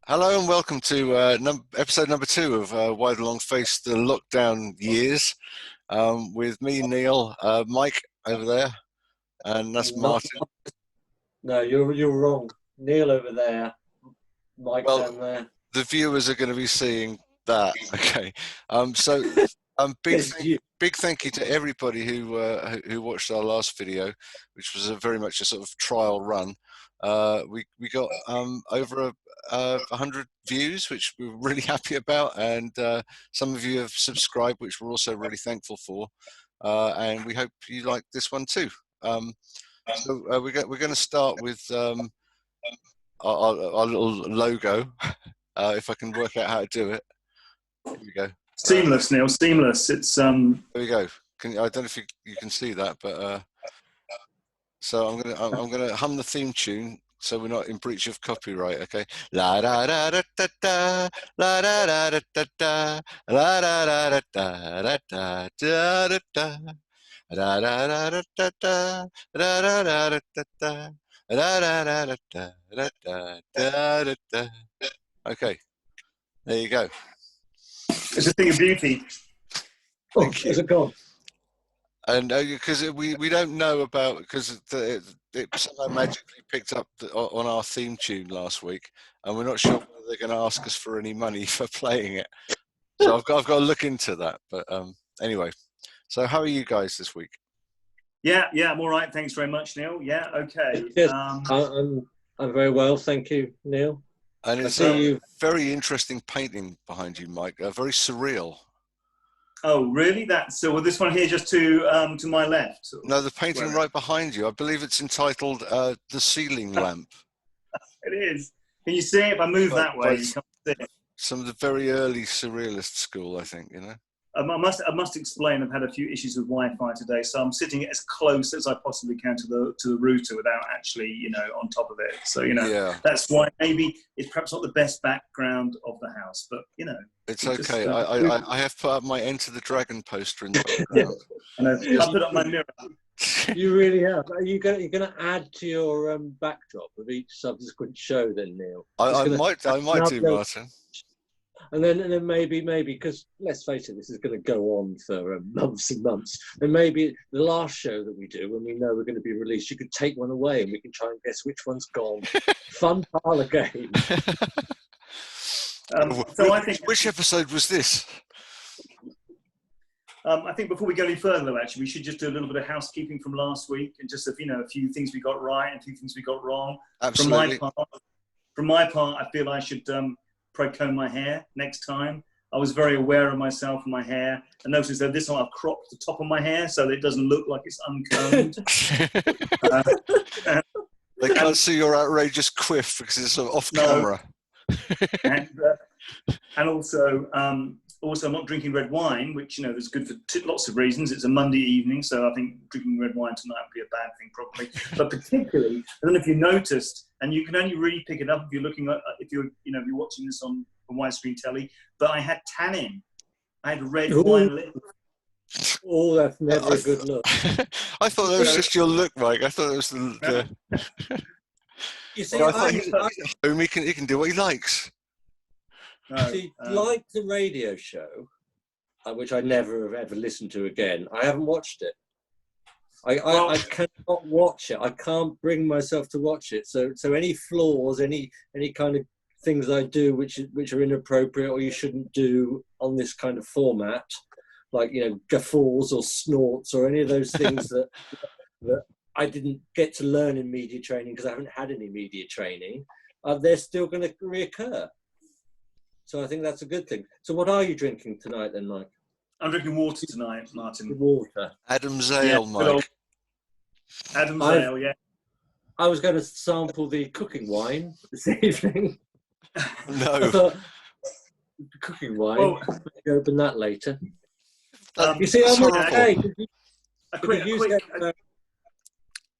Hello and welcome to episode number 2 of Why the Long Face, the Lockdown Years, with me, Neil, Mike over there, and that's Not, Martin. no, you're wrong. Neil over there, Mike Well, down there. the viewers are going to be seeing that. Okay, so big thank you to everybody who watched our last video, which was very much a sort of trial run. We got over 100 views, which we're really happy about, and some of you have subscribed, which we're also really thankful for, and we hope you like this one too. So we're going to start with our little logo, if I can work out how to do it. Here we go. Seamless, Neil. Seamless. It's There we go. I don't know if you can see that, but so I'm gonna hum the theme tune so we're not in breach of copyright. Okay. La da da da da da, la da da da da da, la da da da da da da da da. Da da da da da da, da da da da da da, da da da da da da da da. Okay, there you go. a thing of beauty. Thank you. Is it gone? And because we don't know about, because it somehow magically picked up on our theme tune last week, and we're not sure whether they're going to ask us for any money for playing it. So I've got to look into that. But anyway, so how are you guys this week? Yeah, I'm all right. Thanks very much, Neil. Yeah, okay. Yes, I'm very well, thank you, Neil. And it's a very interesting painting behind you, Mike. Very surreal. Oh, really? Well, this one here, just to my left. No, the painting right behind you. I believe it's entitled "The Ceiling Lamp." It is. Can you see it? If I move that way, you can't see it. Some of the very early surrealist school, I think. You know. I must explain. I've had a few issues with Wi-Fi today, so I'm sitting as close as I possibly can to the router without actually, on top of it. So that's why maybe it's perhaps not the best background of the house, but it's okay. I have put up my Enter the Dragon poster in the background. I put up my mirror. You really have. You're going to add to your backdrop of each subsequent show, then, Neil. I might do, Martin. And then maybe, because let's face it, this is going to go on for months and months. And maybe the last show that we do, when we know we're going to be released, you could take one away and we can try and guess which one's gone. Fun parlour game. So I think which episode was this? I think before we go any further, though, actually, we should just do a little bit of housekeeping from last week and just a few things we got right and a few things we got wrong. Absolutely. From my part, I feel I should comb my hair next time. I was very aware of myself and my hair. I noticed that this time I've cropped the top of my hair so that it doesn't look like it's uncombed. They can't see your outrageous quiff because it's sort of off camera. And also, I'm not drinking red wine, which is good for lots of reasons. It's a Monday evening, so I think drinking red wine tonight would be a bad thing, probably. But particularly, I don't know if you noticed, and you can only really pick it up if you're looking at, if you're watching this on widescreen telly. But I had tannin. I had red wine lip. Oh, that's never a good look. I thought that was just your look, Mike. I thought it was the You see, I thought he's at home. He can do what he likes. See, like the radio show, which I never have ever listened to again, I haven't watched it. I cannot watch it. I can't bring myself to watch it. So any flaws, any kind of things I do which are inappropriate or you shouldn't do on this kind of format, like guffaws or snorts or any of those things that I didn't get to learn in media training because I haven't had any media training, they're still going to reoccur. So I think that's a good thing. So what are you drinking tonight then, Mike? I'm drinking water tonight, Martin. Water. Adam's Ale, Mike. Adam's Ale, yeah. I was going to sample the cooking wine this evening. No. The cooking wine. Well, Maybe open that later. You see, I'm okay. A quick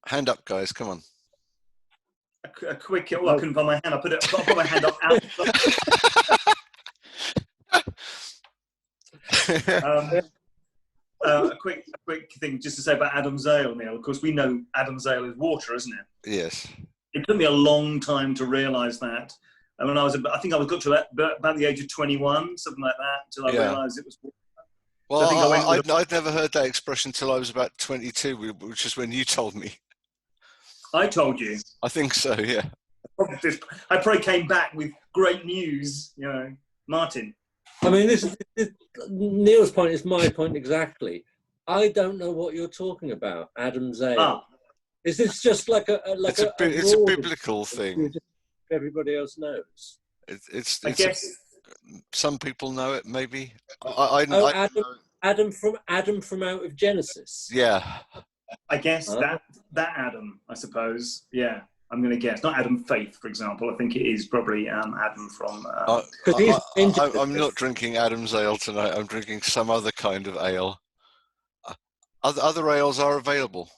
hand up, guys. Come on. I couldn't find my hand. I put my hand up out. A quick thing just to say about Adam's Ale, Neil. Of course, we know Adam's Ale is water, isn't it? Yes. It took me a long time to realise that And when I think I got to about the age of 21, something like that, until I realised it was water. Well, So I think I'd never heard that expression till I was about 22, which is when you told me. I told you. I think so, yeah. I probably came back with great news, you know, Martin. I mean, this Neil's point is my point exactly. I don't know what you're talking about, Adam's Ale. Is this just like it's a biblical thing? Everybody else knows. It's I guess some people know it, maybe. Adam from out of Genesis. Yeah. I guess that Adam, I suppose. Yeah, I'm going to guess. Not Adam Faith, for example. I think it is probably Adam from. I'm not drinking Adam's ale tonight. I'm drinking some other kind of ale. Other ales are available.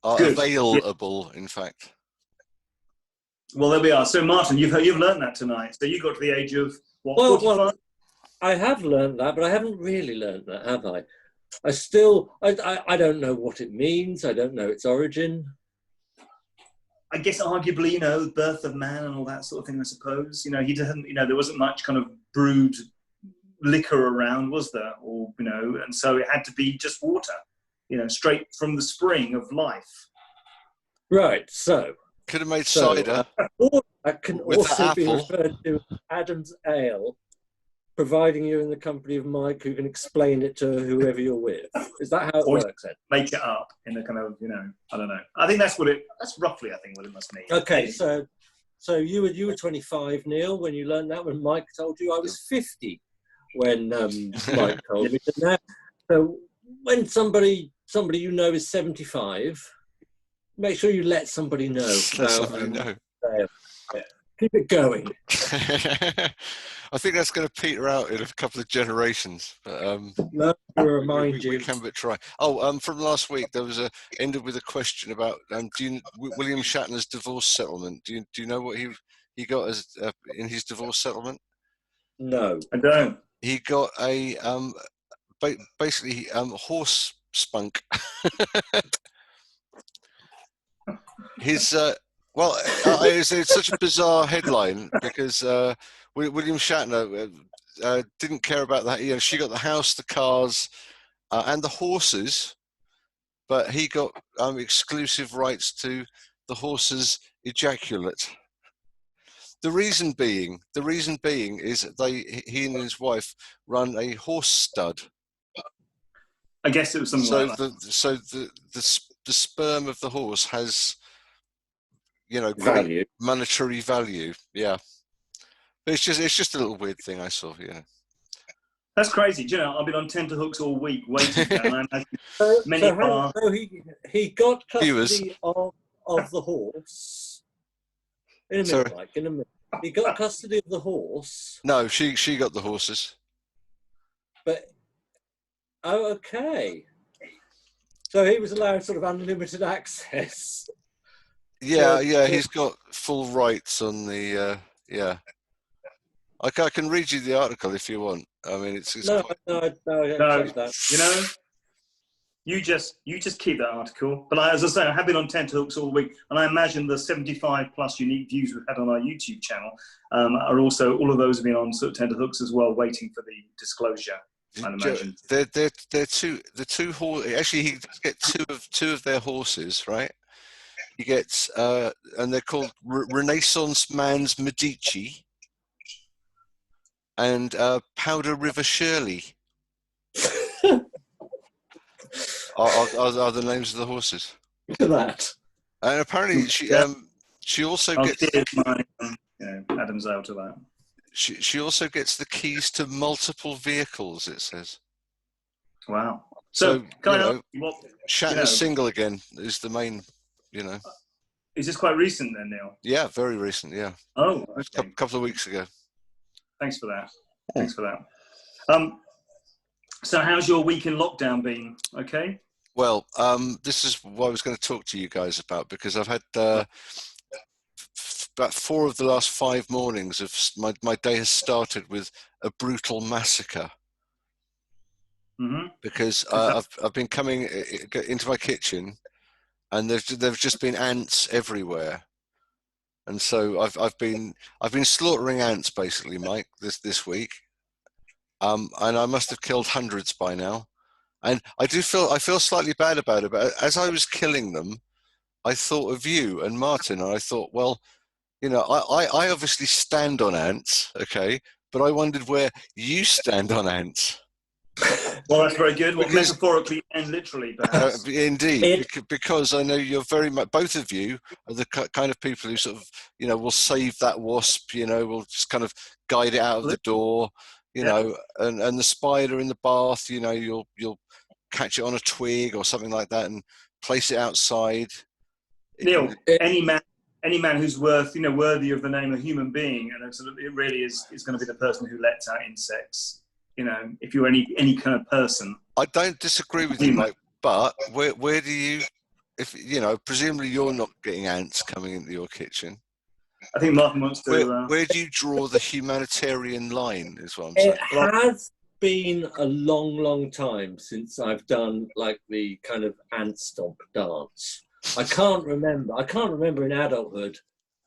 Available, in fact. Well, there we are. So, Martin, you've learned that tonight. So you got to the age of what? Well, I have learned that, but I haven't really learned that, have I? I don't know what it means. I don't know its origin. I guess arguably, you know, birth of man and all that sort of thing, I suppose. You know, he doesn't, you know, there wasn't much kind of brewed liquor around, was there? Or, you know, and so it had to be just water, you know, straight from the spring of life. Right, so. Could have made cider. That can also be referred to Adam's Ale, providing you're in the company of Mike, who can explain it to whoever you're with. Is that how it works, Ed? Make it up in a kind of, you know, I don't know. I think that's roughly, I think, what it must mean. Okay, so you were 25, Neil, when you learned that, when Mike told you. I was 50 when Mike told me that. So when somebody you know is 75, make sure you let somebody know. Let somebody know. Keep it going. I think that's going to peter out in a couple of generations. But, no, remind you. We can but try. From last week, there was ended with a question about William Shatner's divorce settlement. Do you know what he got as in his divorce settlement? No, I don't. He got a basically horse spunk. His it's such a bizarre headline because William Shatner didn't care about that. You know, she got the house, the cars, and the horses, but he got exclusive rights to the horse's ejaculate. The reason being is that he and his wife run a horse stud. I guess it was something like that. So the sperm of the horse has, you know, value. Great monetary value. Yeah, but it's just a little weird thing I saw. Yeah, that's crazy. Do you know, I've been on tenterhooks all week waiting. So he got custody of the horse. In a minute, Mike. In a minute, he got custody of the horse. No, she got the horses. But okay. So he was allowed sort of unlimited access. Yeah, he's got full rights on the. Yeah, I can read you the article if you want. I mean, it's no. You know, you just keep that article. But as I say, I have been on tenterhooks all week, and I imagine the 75+ unique views we've had on our YouTube channel are also, all of those have been on sort of tenterhooks as well, waiting for the disclosure. I imagine they're two horses. Actually, he gets two of their horses, right? He gets, and they're called Renaissance Man's Medici and Powder River Shirley. are the names of the horses. Look at that. And apparently, she also gets. Adam's out of that. She also gets the keys to multiple vehicles. It says. Wow. So can I ask you what? Shatner's single again is the main. You know. Is this quite recent then, Neil? Yeah, very recent. Yeah. Oh, okay. A couple of weeks ago. Thanks for that. So how's your week in lockdown been? Okay. Well, this is what I was going to talk to you guys about because I've had about 4 of the last 5 mornings of my day has started with a brutal massacre. Mm-hmm. Because I've been coming into my kitchen, and there've just been ants everywhere, and so I've been slaughtering ants basically, Mike, this week, and I must have killed hundreds by now, and I feel slightly bad about it. But as I was killing them, I thought of you and Martin, and I thought, well, you know, I obviously stand on ants, okay, but I wondered where you stand on ants. Well, that's very good. Well, metaphorically and literally, perhaps. Indeed, because I know you're very much, both of you are the kind of people who sort of, you know, will save that wasp, you know, will just kind of guide it out of the door, you know, and the spider in the bath, you know, you'll catch it on a twig or something like that and place it outside. Neil, any man who's worthy of the name of human being, and it really is going to be the person who lets out insects. You know, if you're any kind of person. I don't disagree with you, Mike, but where do you, if you know, presumably you're not getting ants coming into your kitchen. I think Martin wants to. Where do you draw the humanitarian line, is what I'm saying. It has been a long time since I've done like the kind of ant stomp dance. I can't remember in adulthood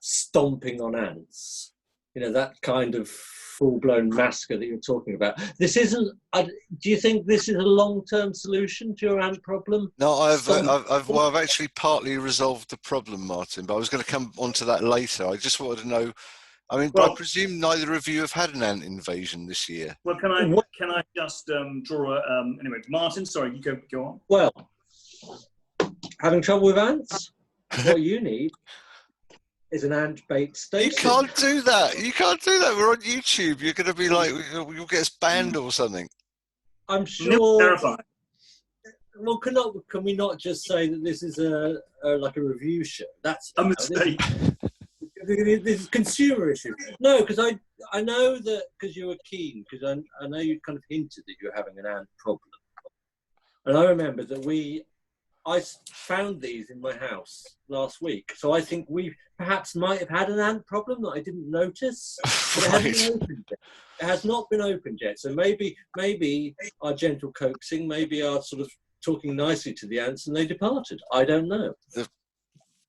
stomping on ants. You know, that kind of full-blown massacre that you're talking about. This isn't. Do you think this is a long-term solution to your ant problem? No, I've actually partly resolved the problem, Martin. But I was going to come onto that later. I just wanted to know. I mean, I presume neither of you have had an ant invasion this year. Well, can I just draw? Anyway, Martin, sorry, you go on. Well, having trouble with ants? What you need is an ant bait station. You can't do that. We're on YouTube. You're going to be like, you'll get us banned or something. I'm sure. Terrifying. Well, can we not just say that this is a review show? That's a mistake. This is a consumer issue. No, because I know that because you were keen, because I know you kind of hinted that you're having an ant problem, and I remember that I found these in my house last week, so I think we perhaps might have had an ant problem that I didn't notice. But it hasn't been opened yet. It has not been opened yet, so maybe our gentle coaxing, maybe our sort of talking nicely to the ants, and they departed. I don't know.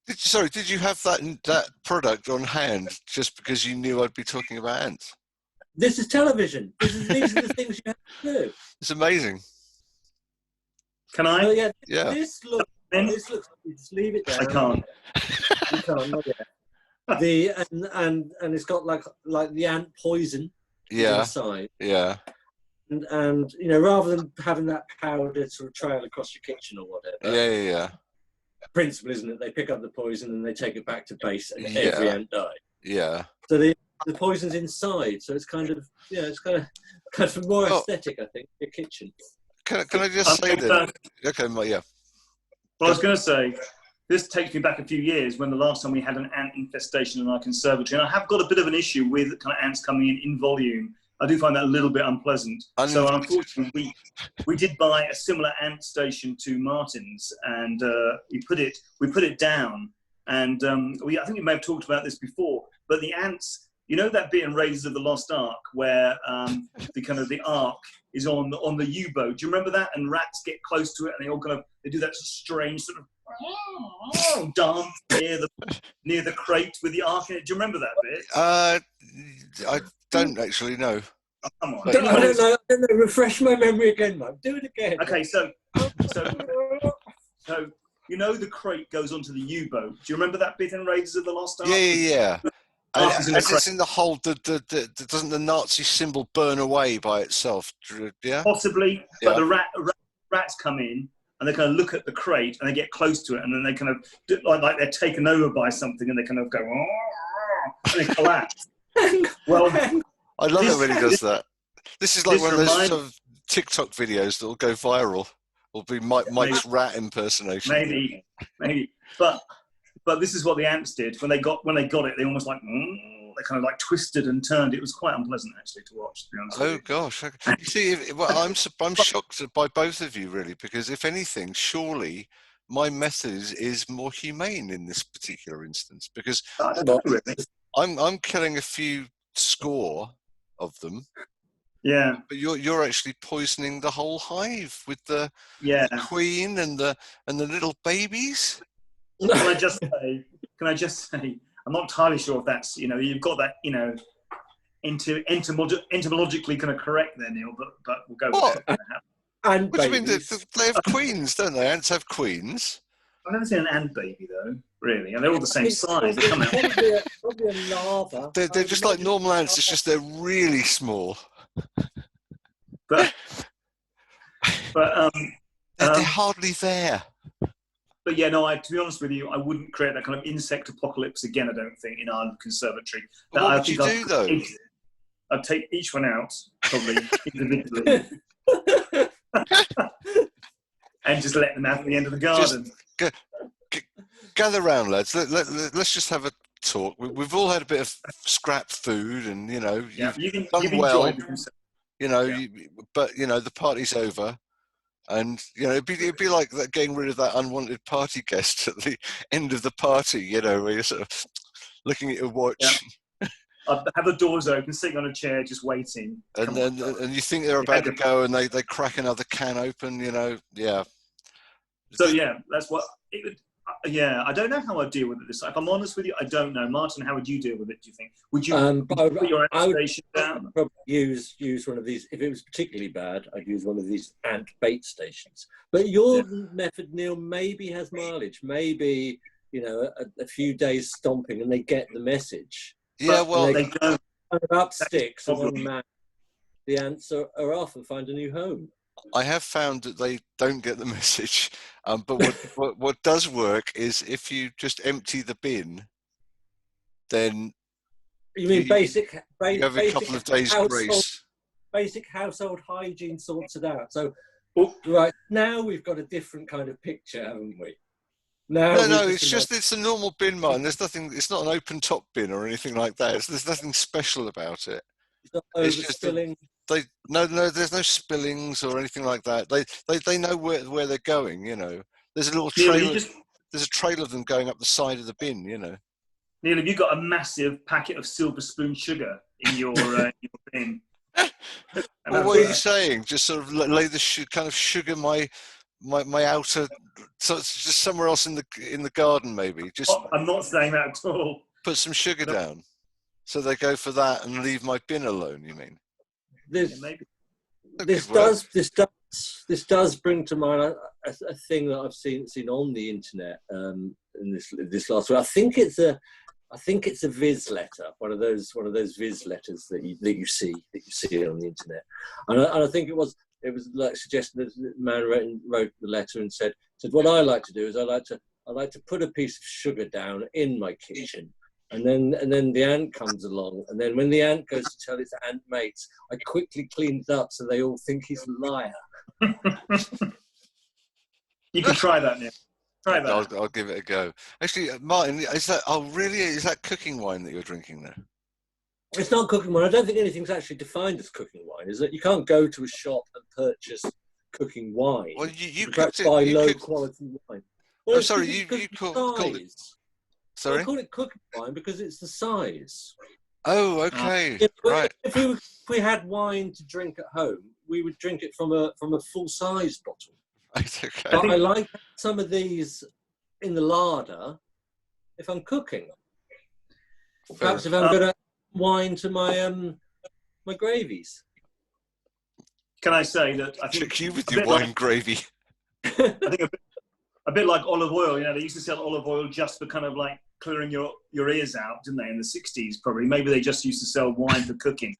Did you have that product on hand just because you knew I'd be talking about ants? This is television. These are the things you have to do. It's amazing. Can I? Oh, yeah. Yeah. This looks. Just leave it down. I can't. You can't. Not yet. And it's got like the ant poison. Yeah. Inside. Yeah. And you know, rather than having that powder sort of trail across your kitchen or whatever. Yeah. Principle, isn't it? They pick up the poison and they take it back to base, and every ant died. Yeah. So the poison's inside, so it's kind of it's kind of more aesthetic, I think. Your kitchen. Can I just say that? Okay, yeah. Well, I was going to say, this takes me back a few years when the last time we had an ant infestation in our conservatory, and I have got a bit of an issue with kind of ants coming in volume. I do find that a little bit unpleasant. So unfortunately, we did buy a similar ant station to Martin's, and we put it down. And I think we may have talked about this before, but the ants, you know that bit in Raiders of the Lost Ark where the Ark is on the U-boat. Do you remember that? And rats get close to it, and they do that strange sort of dance near the crate with the Ark in it. Do you remember that bit? I don't actually know. Oh, come on. I don't know. Refresh my memory again, Mike. Do it again. Okay, so you know the crate goes onto the U-boat. Do you remember that bit in Raiders of the Lost Ark? Yeah. As it's in the hole, doesn't the Nazi symbol burn away by itself? Yeah, possibly. But the rats come in and they kind of look at the crate and they get close to it, and then they kind of do, like they're taken over by something, and they kind of go and they collapse. Well, I love it when he does that. This is like one of those sort of TikTok videos that will go viral. Will be Mike's rat impersonation. Maybe, but this is what the ants did when they got it. They almost like they kind of like twisted and turned. It was quite unpleasant actually to watch. To be honest with you. Gosh! You see, I'm shocked by both of you really, because if anything, surely my method is more humane in this particular instance, because I'm killing a few score of them. Yeah, but you're actually poisoning the whole hive with the queen and the little babies. Can I just say, I'm not entirely sure if that's, you've got that, entomologically kind of correct there, Neil, but we'll go with it. And What do you mean? babies. They have queens, don't they? Ants have queens. I've never seen an ant baby, though, really. And they're all the same size. They come out. Probably a larva. They're just like normal ants, it's just they're really small. But They're hardly there. But yeah, no, to be honest with you, I wouldn't create that kind of insect apocalypse again, I don't think, in our conservatory. But what would you do, though? I'd take each one out, probably, individually. And just let them out at the end of the garden. Gather round, lads. Let's just have a talk. We've all had a bit of scrap food, and you've done well. But the party's over, and it'd be like that, getting rid of that unwanted party guest at the end of the party. Where you're sort of looking at your watch. Yeah. I'd have the doors open, sitting on a chair, just waiting. And you think they're about to go, and they crack another can open. Yeah. So yeah, that's what it would. Yeah, I don't know how I'd deal with it this time. If I'm honest with you, I don't know. Martin, how would you deal with it, do you think? Would you put your ant station down? I'd probably use one of these. If it was particularly bad, I'd use one of these ant bait stations. But your method, Neil, maybe has mileage. Maybe, a few days stomping and they get the message. Yeah, well, they don't. Up sticks and one man, the ants are off and find a new home. I have found that they don't get the message, but what does work is if you just empty the bin, then you mean basic you have a couple of days grace. Basic household hygiene sorts it out. So right now we've got a different kind of picture, haven't we? No, it's a normal bin, Martin. There's nothing. It's not an open top bin or anything like that. There's nothing special about it. It's not overspilling. No, there's no spillings or anything like that. They know where they're going. There's a little trail. There's a trail of them going up the side of the bin. Neil, have you got a massive packet of Silver Spoon sugar in your bin? Well, what are you saying? Just sort of lay the kind of sugar my outer, so it's just somewhere else in the garden, maybe. Just I'm not saying that at all. Put some sugar down, so they go for that and leave my bin alone. You mean? This does bring to mind a thing that I've seen on the internet in this last week. I think it's a Viz letter, one of those Viz letters that you see on the internet, and I think it was like suggesting that the man wrote the letter and said what I like to do is I like to put a piece of sugar down in my kitchen. And then the ant comes along, and then when the ant goes to tell its ant mates, I quickly clean it up so they all think he's a liar. You can try that, Nick. Try that. I'll give it a go. Actually, Martin, is that cooking wine that you're drinking there? It's not cooking wine. I don't think anything's actually defined as cooking wine. Is that you can't go to a shop and purchase cooking wine. Well, you cooked it. Buy low quality wine. Well, I'm sorry, you called it. Sorry? I call it cooking wine because it's the size. Oh, okay. Right. If we had wine to drink at home, we would drink it from a full-size bottle. Right, okay. But I like some of these in the larder if I'm cooking. Perhaps if I'm going to wine to my my gravies. Can I say that I think trick you with your wine gravy? I think a bit like olive oil. They used to sell olive oil just for kind of like clearing your ears out, didn't they? In the 60s, probably. Maybe they just used to sell wine for cooking.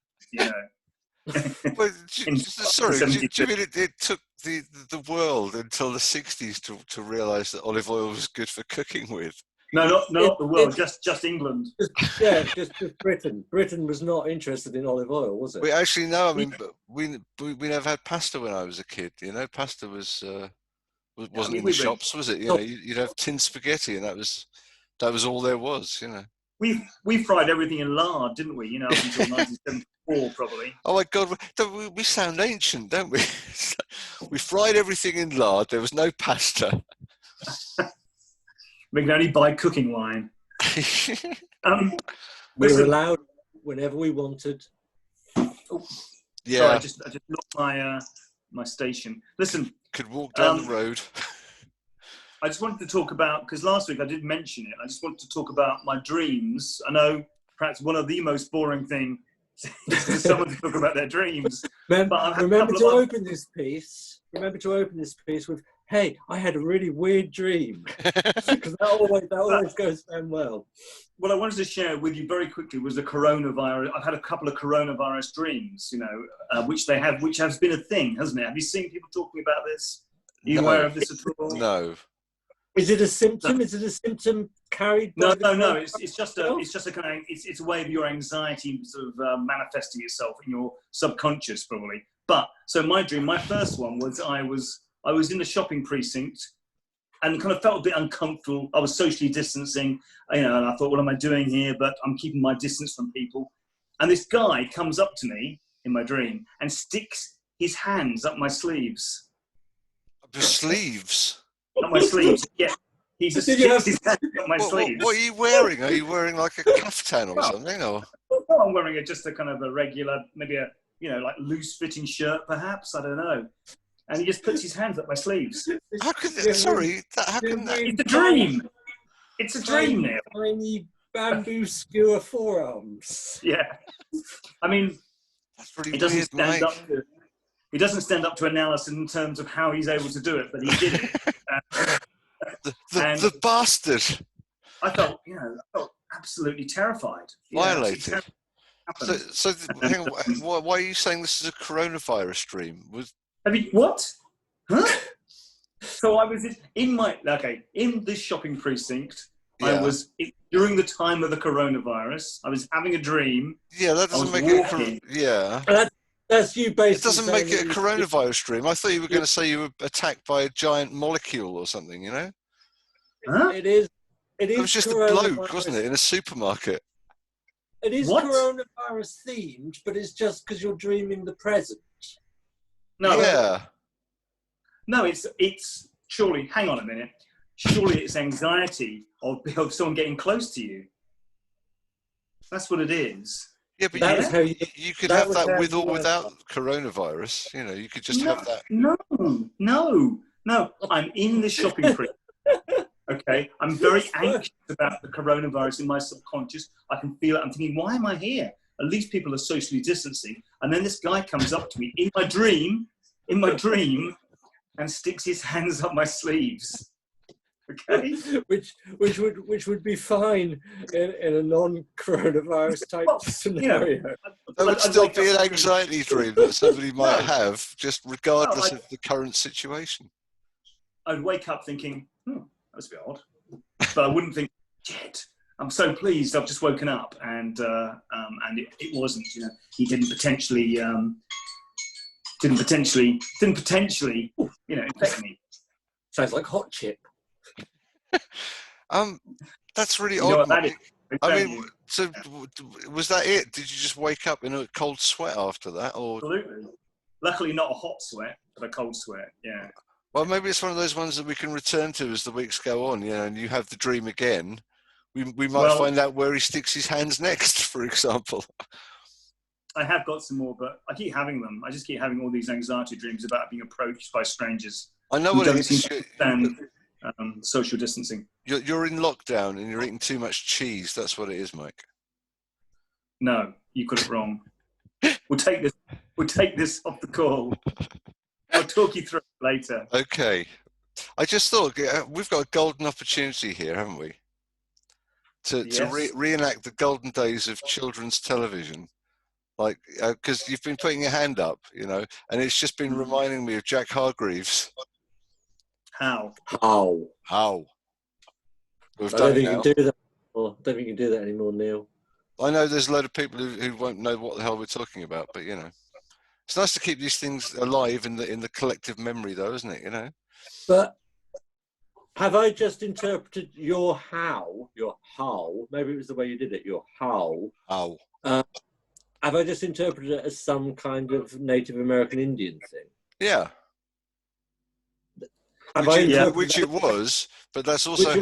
Well, sorry, do you mean it took the world until the 60s to realise that olive oil was good for cooking with? No, not the world, just England. Just Britain. Britain was not interested in olive oil, was it? We actually no. I mean, we never had pasta when I was a kid. Pasta wasn't in the shops, was it? You'd have tin spaghetti, and that was all there was. We fried everything in lard, didn't we? Up until 1974, probably. Oh my God, we sound ancient, don't we? We fried everything in lard. There was no pasta. We can only buy cooking wine. We were allowed whenever we wanted. Oh, yeah. Sorry, I just locked my station. Listen. Could walk down the road. I just wanted to talk about, because last week I did mention it, I just wanted to talk about my dreams. I know perhaps one of the most boring thing is for someone to talk about their dreams. Remember to open this piece with, hey, I had a really weird dream. Because that always goes down well. What I wanted to share with you very quickly was the coronavirus. I've had a couple of coronavirus dreams, which has been a thing, hasn't it? Have you seen people talking about this? Are you aware of this at all? No. Is it a symptom? No. Is it a symptom carried? No. It's just a kind of it's a way of your anxiety sort of manifesting itself in your subconscious, probably. But so my dream, my first one was I was in the shopping precinct and kind of felt a bit uncomfortable. I was socially distancing, and I thought, what am I doing here? But I'm keeping my distance from people. And this guy comes up to me in my dream and sticks his hands up my sleeves. Up your sleeves? Up my sleeves, yeah. He just sticks his hands up my sleeves. What are you wearing? Are you wearing like a caftan or something? Or? Well, I'm wearing just a kind of a regular, maybe a, like loose-fitting shirt, perhaps. I don't know. And he just puts his hands up my sleeves. How could that? Sorry, how can that? It's a dream. It's a dream, Neil. Tiny bamboo skewer forearms. Yeah. I mean, that's really it doesn't weird, stand up to. He doesn't stand up to analysis in terms of how he's able to do it, but he did it. The bastard. I felt absolutely terrified. Violated. So hang on, why are you saying this is a coronavirus dream? I mean, what? Huh? So I was in this shopping precinct. Yeah. I was during the time of the coronavirus. I was having a dream. Yeah, that doesn't make it. Yeah, that's you basically. It doesn't make it a coronavirus dream. I thought you were going to say you were attacked by a giant molecule or something. Huh? It is. It was just a bloke, wasn't it, in a supermarket? It is coronavirus themed, but it's just because you're dreaming the present. No. Yeah. No, it's surely. Hang on a minute. Surely it's anxiety of someone getting close to you. That's what it is. Yeah, but you could have that with or without coronavirus. You could just have that. No. I'm in the shopping precinct. Okay, I'm very anxious about the coronavirus in my subconscious. I can feel it. I'm thinking, why am I here? At least people are socially distancing. And then this guy comes up to me in my dream, and sticks his hands up my sleeves. Okay, which would be fine in a non-coronavirus type scenario. That would still be an anxiety dream that somebody might have, just regardless of the current situation. I'd wake up thinking, that's a bit odd, but I wouldn't think, shit. I'm so pleased I've just woken up, and it wasn't. He didn't potentially infect me. Sounds like hot chip. That's really odd. That is, I mean, so was that it? Did you just wake up in a cold sweat after that, or? Absolutely. Luckily, not a hot sweat, but a cold sweat. Yeah. Well, maybe it's one of those ones that we can return to as the weeks go on. And you have the dream again. We might find out where he sticks his hands next, for example. I have got some more, but I keep having them. I just keep having all these anxiety dreams about being approached by strangers. I know what it is. Social distancing. You're in lockdown and you're eating too much cheese. That's what it is, Mike. No, you got it wrong. We'll take this off the call. I'll talk you through it later. Okay. I just thought we've got a golden opportunity here, haven't we? To reenact the golden days of children's television, like because you've been putting your hand up, and it's just been reminding me of Jack Hargreaves. How? We've done it now. I don't think you can do that anymore, Neil. I know there's a load of people who won't know what the hell we're talking about, but it's nice to keep these things alive in the collective memory, though, isn't it? But have I just interpreted your how? Maybe it was the way you did it. Your how. Have I just interpreted it as some kind of Native American Indian thing? Yeah. Which it was, but that's also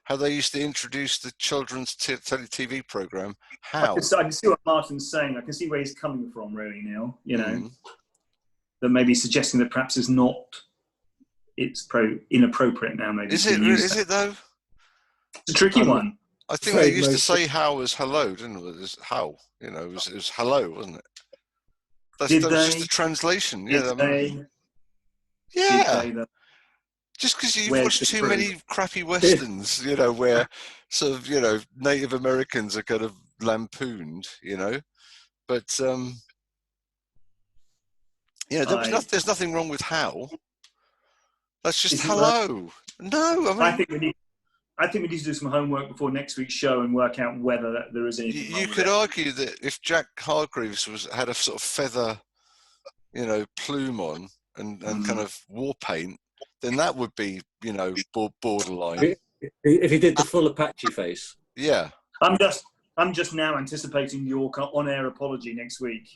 how they used to introduce the children's TV program. How? I can see what Martin's saying. I can see where he's coming from, really, Neil. That maybe suggesting that perhaps it's not it's inappropriate now. Maybe Is it? Is it though? It's a tricky one. I think they used to say "how" as "hello," didn't it? It was "how," you know, it was "hello," wasn't it? That was just a translation. Yeah. Just because you've watched too many crappy westerns, you know, where sort of, you know, Native Americans are kind of lampooned, you know, but yeah, there's nothing wrong with "how." That's just "hello." No, I mean, I think we need to do some homework before next week's show and work out whether there is anything wrong you with could it. argue that if Jack Hargreaves had a sort of feather, you know, plume on and kind of war paint, then that would be, you know, borderline. If he did the full Apache face. Yeah. I'm just now anticipating your on-air apology next week.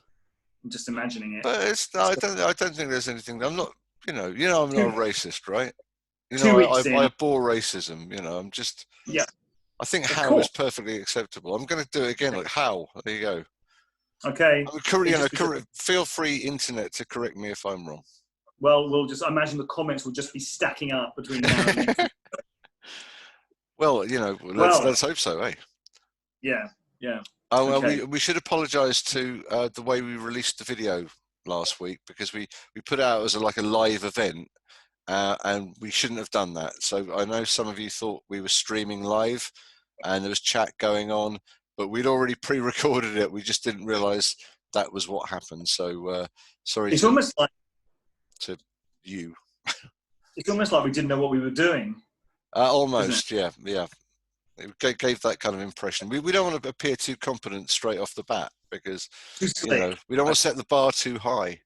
I'm just imagining it. But I don't think there's anything. I'm not, you know, I'm not a racist, right? You 2 know, weeks in. I abhor racism. You know, I'm just. Yeah. I think "how" is perfectly acceptable. I'm going to do it again. Like "how." There you go. Okay. Feel free, internet, to correct me if I'm wrong. Well, I imagine the comments will just be stacking up between now and next week. Well, you know, let's hope so, eh? Yeah. Oh, well, Okay. we should apologise to the way we released the video last week, because we put it out as a live event, and we shouldn't have done that. So I know some of you thought we were streaming live, and there was chat going on, but we'd already pre-recorded it. We just didn't realise that was what happened. So sorry. It's almost like to you. It's almost like we didn't know what we were doing. Almost, yeah. It gave that kind of impression. We don't want to appear too competent straight off the bat, because you know, we don't want to set the bar too high.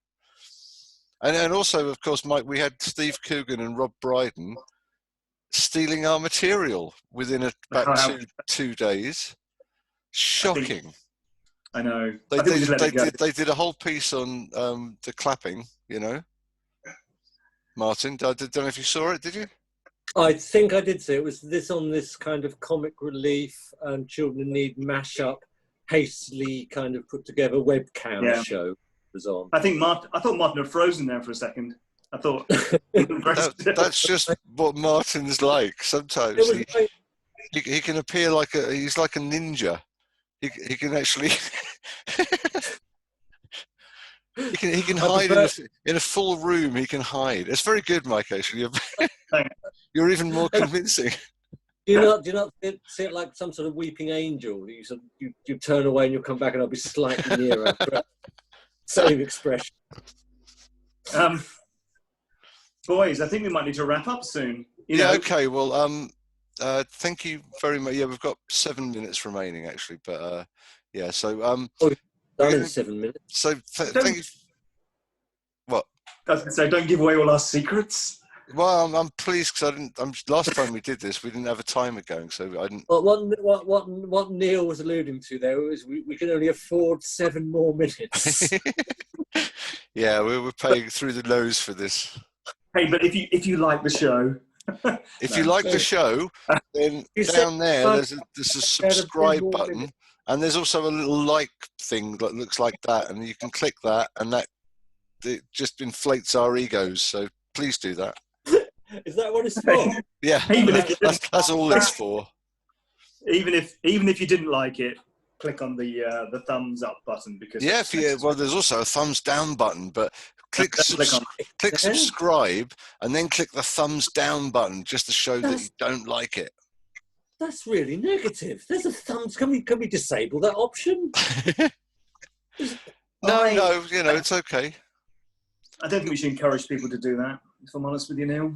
And also, of course, Mike, we had Steve Coogan and Rob Brydon stealing our material within about 2 days. Shocking. I know. They did a whole piece on the clapping, you know. Martin, I don't know if you saw it, did you? I think I did see it. It was this kind of comic relief and children in need mashup, hastily kind of put together webcam show was on. I thought Martin had frozen there for a second. I thought that's just what Martin's like. Sometimes he can appear he's like a ninja. He can actually he can hide in a full room. He can hide. It's very good, Mike. Actually, you're even more convincing. Do you not see it like some sort of weeping angel? You turn away and you'll come back and I'll be slightly nearer. Same expression. Boys, I think we might need to wrap up soon. Okay. Well, thank you very much. Yeah, we've got 7 minutes remaining, actually. But yeah, so done in 7 minutes. So thank you. What? I was going to say, don't give away all our secrets. Well, I'm pleased because I didn't. Last time we did this, we didn't have a timer going, so I didn't. Well, what Neil was alluding to there was we can only afford 7 more minutes. Yeah, we're paying through the nose for this. Hey, but if you like the show, if you like the show, then down there there's a subscribe button, and there's also a little like thing that looks like that, and you can click that, and it just inflates our egos. So please do that. Is that what it's for? Yeah, that's all it's for. Even if you didn't like it, click on the thumbs up button, because there's also a thumbs down button, but click subscribe and then click the thumbs down button just to show that you don't like it. That's really negative. There's a thumbs. Can we disable that option? No, it's okay. I don't think we should encourage people to do that, if I'm honest with you, Neil.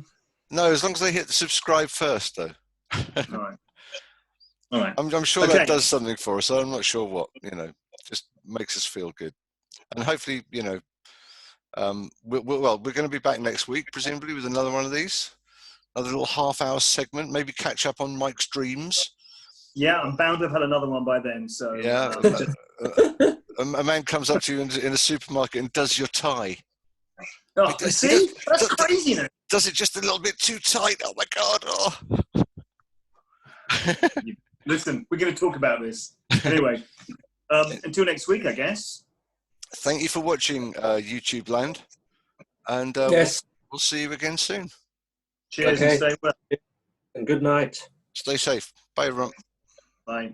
No, as long as they hit the subscribe first, though. All right. I'm sure that does something for us. I'm not sure what, just makes us feel good. And hopefully, we're going to be back next week, presumably, with another one of these. Another little half-hour segment, maybe catch up on Mike's dreams. Yeah, I'm bound to have had another one by then. So yeah, a man comes up to you in a supermarket and does your tie. Oh, see? That's crazy, isn't it? Does it just a little bit too tight? Oh, my God. Oh. Listen, we're going to talk about this. Anyway, until next week, I guess. Thank you for watching YouTube Land. And yes. we'll see you again soon. Cheers Okay. and stay well. And good night. Stay safe. Bye, everyone. Bye.